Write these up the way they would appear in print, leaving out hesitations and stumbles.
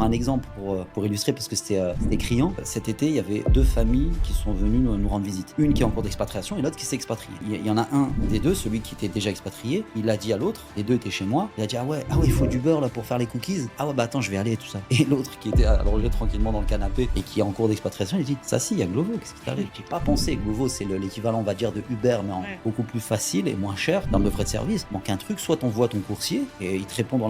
prends un exemple pour illustrer parce que c'était criant. Cet été, il y avait 2 familles qui sont venues nous rendre visite. Une qui est en cours d'expatriation et l'autre qui s'est expatriée. Il y en a un des deux, celui qui était déjà expatrié, il a dit à l'autre, les deux étaient chez moi, il a dit ah ouais, il faut du beurre là pour faire les cookies. Ah ouais, bah attends, je vais aller et tout ça. Et l'autre qui était allongé tranquillement dans le canapé et qui est en cours d'expatriation, il dit ça si, il y a Glovo, qu'est-ce qui t'arrive? J'ai pas pensé. Glovo, c'est l'équivalent, on va dire, de Uber, mais en beaucoup plus facile et moins cher dans le frais de service. Manque un truc, soit t'envoies ton coursier et ils te répondent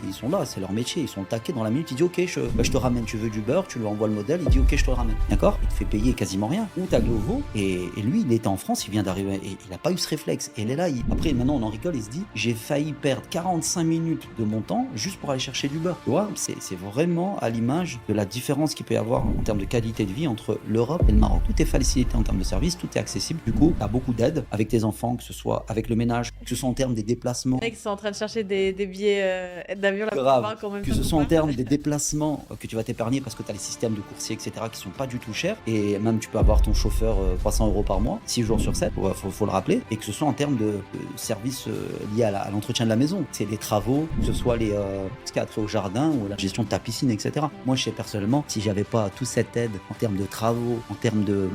ils sont là, c'est leur métier, ils sont taqués dans la minute, il dit ok, je te ramène, tu veux du beurre, tu lui envoies le modèle, il dit ok, je te le ramène. D'accord? Il te fait payer quasiment rien. Ou t'as Glovo et lui, il était en France, il vient d'arriver et il a pas eu ce réflexe. Et là, après, maintenant, on en rigole, il se dit j'ai failli perdre 45 minutes de mon temps juste pour aller chercher du beurre. Tu vois, c'est vraiment à l'image de la différence qu'il peut y avoir en termes de qualité de vie entre l'Europe et le Maroc. Tout est facilité en termes de services, tout est accessible. Du coup, t'as beaucoup d'aide avec tes enfants, que ce soit avec le ménage, que ce soit en termes des déplacements. Les mecs sont en train de chercher des billets d'avion là Grave, quand même. que ce soit en termes des déplacements que tu vas t'épargner parce que tu as les systèmes de coursiers, etc., qui sont pas du tout chers. Et même, tu peux avoir ton chauffeur 300 € par mois, 6 jours sur 7, faut le rappeler. Et que ce soit en termes de services liés à l'entretien de la maison. C'est les travaux, que ce soit ce qui a trait au jardin ou la gestion de ta piscine, etc. Moi, je sais personnellement, si j'avais pas toute cette aide en termes de travaux, en termes de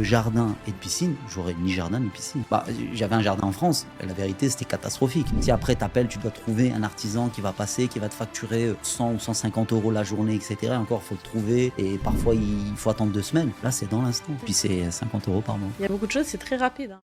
jardin et de piscine, j'aurais ni jardin ni piscine. Bah, j'avais un jardin en France, la vérité, c'était catastrophique. Si après t'appelles, tu dois trouver un artisan qui va passer, qui va te facturer 100 ou 150 € la journée, etc. Encore, faut le trouver et parfois il faut attendre 2 semaines. Là, c'est dans l'instant. Puis c'est 50 € par mois. Il y a beaucoup de choses, c'est très rapide.